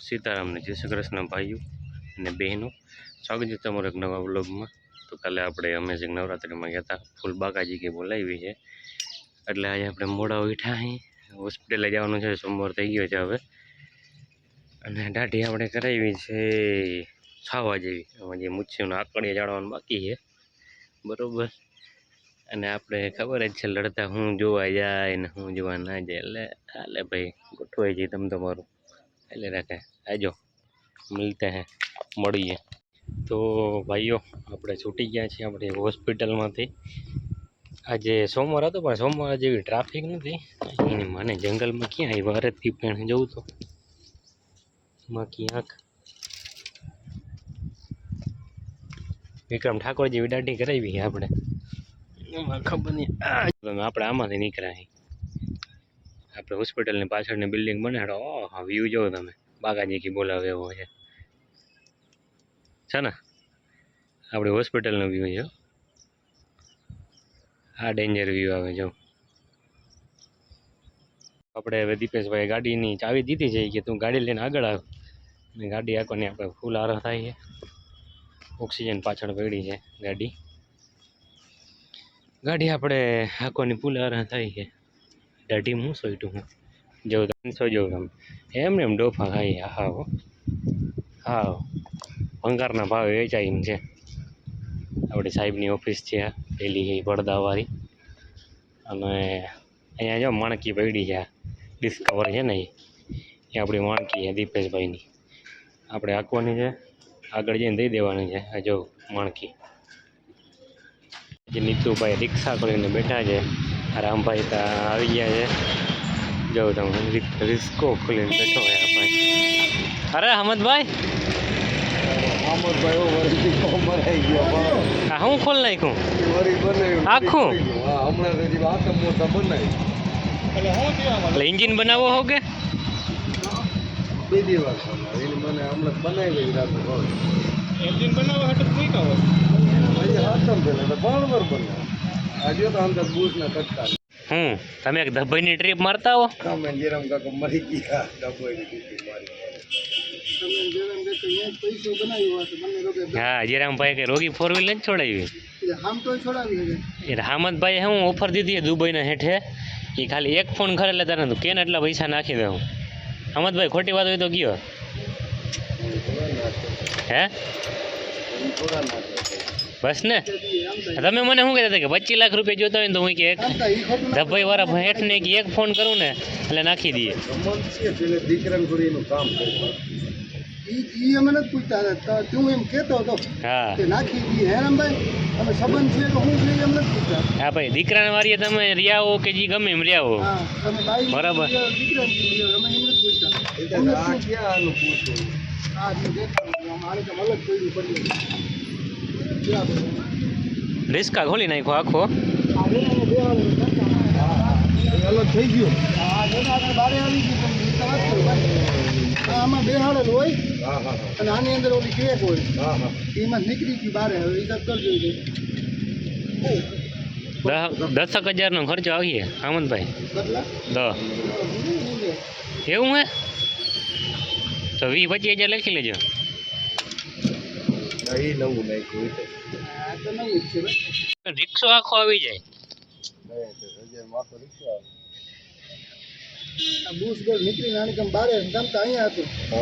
સીતારામને જય શ્રી કૃષ્ણ ભાઈઓ અને બહેનો, સ્વાગત છે તમારો એક નવા વ્લોગમાં। તો કાલે આપણે અમેઝિંગ નવરાત્રિમાં ગયા હતા, ફૂલ બાકાજી કે બોલાવી છે એટલે આજે આપણે મોડા ઉઠ્યા અહીં, હોસ્પિટલે જવાનું છે, સોમવાર થઈ ગયો છે હવે। અને દાઢી આપણે કરાવી છે 6 વાગે, એમાં જે મુછીઓના આકડીએ જાળવાનું બાકી છે બરાબર। અને આપણે ખબર જ છે લડતા હું જોવા જાય ને હું જોવા ના જાય, એટલે હાલે ભાઈ ગોઠવાઈ જાય તમ તમારું એટલે રાખે આજો મિલતે હે મળીએ। તો ભાઈઓ આપણે છૂટી ગયા છીએ આપણે હોસ્પિટલમાંથી। આજે સોમવાર હતો પણ સોમવાર જેવી ટ્રાફિક નથી એની મને જંગલમાં ક્યાં આવી ભારતથી પણ જવું તો બાકી આંખ વિક્રમ ઠાકોર જેવી દાઢી કરાવી આપણે, એમાં ખબર નહીં આપણે આમાંથી નીકળ્યા। આપણે હોસ્પિટલની પાછળની બિલ્ડિંગ બનાડો, ઓહ વ્યૂ જોવો તમે, બાગાજી કી બોલાવે એવો છે ને આપણી હોસ્પિટલનો વ્યૂ છે। આ ડેન્જર વ્યૂ આવે જો। આપણે હવે દીપેશભાઈ ગાડીની ચાવી દીધી છે કે તું ગાડી લઈને આગળ આવ, અને ગાડી આખોની આપણે ફૂલ આરો થાય છે, ઓક્સિજન પાછળ પડી છે ગાડી આપણે આખોની ફૂલ આરા થાય છે। દાઢી હું સોઈટું હું જોઉં 300 જોઉં તમે એમને એમ ડોફા ખાઈ હા હા ભંગારના ભાવે વેચાય એમ છે। આપણી સાહેબની ઓફિસ છે પેલી એ પડદાવાળી, અને અહીંયા જો માણકી પડી છે, ડિસ્કવર છે ને એ આપણી માણકી છે દીપેશભાઈની, આપણે આંકવાની છે, આગળ જઈને દઈ દેવાની છે। આ જો માણકી જે નીતુભાઈ રિક્ષા કરીને બેઠા છે, રામભાઈ ત્યાં આવી ગયા છે, જો તમે રિસ્કો ખોલીને બેઠો હોય આપણે। અરે હમદભાઈ હું ખોલ નાખ્યું આખું, એટલે એન્જિન બનાવો હો કે તમે એક દબાઈની ટ્રીપ મારતા હો? હા જીરામભાઈ કે રોગી 4 વ્હીલ નથી છોડાવી, હામદભાઈ હું ઓફર દીધી દુબઈના હેઠે, એ ખાલી એક ફોન કરે એટલે તારે કેને એટલા પૈસા નાખી દઉં। હામદભાઈ ખોટી વાત હોય તો ગયો હે બસ ને, તમે મને શું કહેતા હતા કે 25 લાખ રૂપિયા જોતા હોય ને તો હું કે એક ધબ્બાઈ વાળા હેઠ ને એક ફોન કરું ને એટલે નાખી દઈએ। હા ભાઈ દીકરાને વારીએ તમે રહ્યા હો કે જી ગમે એમ રહ્યા હો બરાબર। રિસ્કા ખોલી નાખો આખો અલગ થઈ ગયો, આમાં બેહાડેલું હોય અને આની અંદર ઓલી ક્રેક હોય, એમાં નીકળી ગયું બારે, હવે હિસાબ કરજો 10,000 નો ખર્ચો આવીએ આમંદભાઈ 10 એવું હે તો 20-25,000 લખી લેજો। રિક્ષો આખો આવી જાય,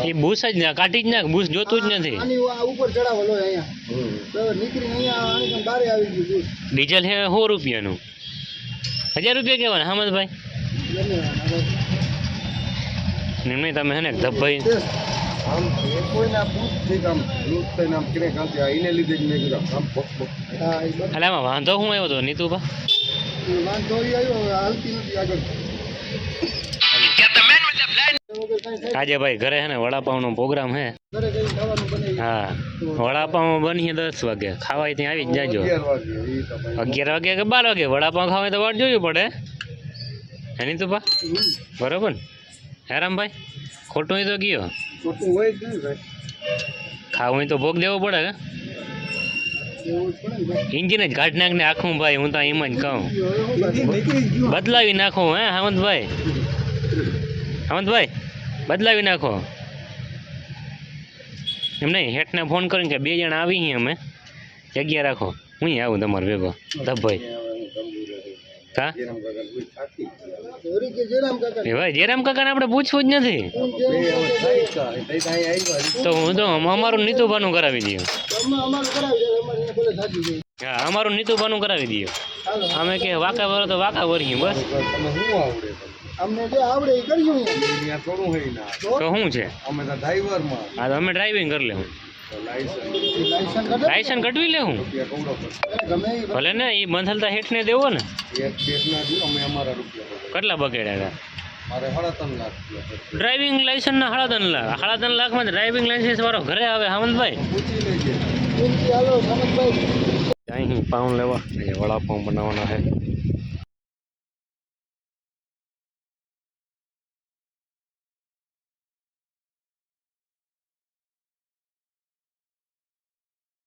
એ બુશ જ ના કાઢી જ નાખ, બુશ જોતું જ નથી, ડીઝલ છે 100 રૂપિયાનું, 1000 રૂપિયા કહેવાના હામદભાઈ નહીં તમે હે ને ધબ્બાઈ એટલે આમાં વાંધો શું આવ્યો હતો નીતુભા? આજે ભાઈ ઘરે હે ને વડાપાવનો પ્રોગ્રામ હે, હા વડાપાવ બની 10 વાગે, ખાવાય ત્યાં આવી જ જાજો 11 વાગે કે 12 વાગે, વડાપાવ ખાવાય તો વાટ જોવી પડે હે નીતુભા બરોબર ને? હે રામભાઈ ખોટું હોય તો ગયો ખાવું તો ભોગ દેવો પડે કે इंजिन ज काट नाखने आखूँ भाई हूँ तो एम ज कहूँ बदलावी नाखो हे हेमंत भाई बदलावी नाखो એમ નહીં, હેઠને ફોન કરીને કે 2 જણા આવી અહીં અમે, જગ્યા રાખો, હું આવું તમારે ભેગો ધબભાઈ. હા એ ભાઈ જયરામ કાકાને આપણે પૂછવું જ નથી. તો હું તો અમારું નીતુભાનું કરાવી દઉં. હા અમારું નીતુભાનું કરાવી દઈએ. અમે કે વાંકા વરો તો વાંકા વરીએ બસ. તો શું છે? હા તો અમે ડ્રાઇવિંગ કરી લેવું. લાયસન્સ કઢવી લેવું ભલે ને, એ બંધલતા હેઠને દેવો ને. કેટલા બગેડ્યા હતા? ડ્રાઇવિંગ લાયસન્સ ના 3.5 લાખ. 3.5 લાખમાં ડ્રાઇવિંગ લાયસન્સ વાળો ઘરે આવે હામંતભાઈ. અહીં પાઉં લેવા વડાપાઉં બનાવવાના છે.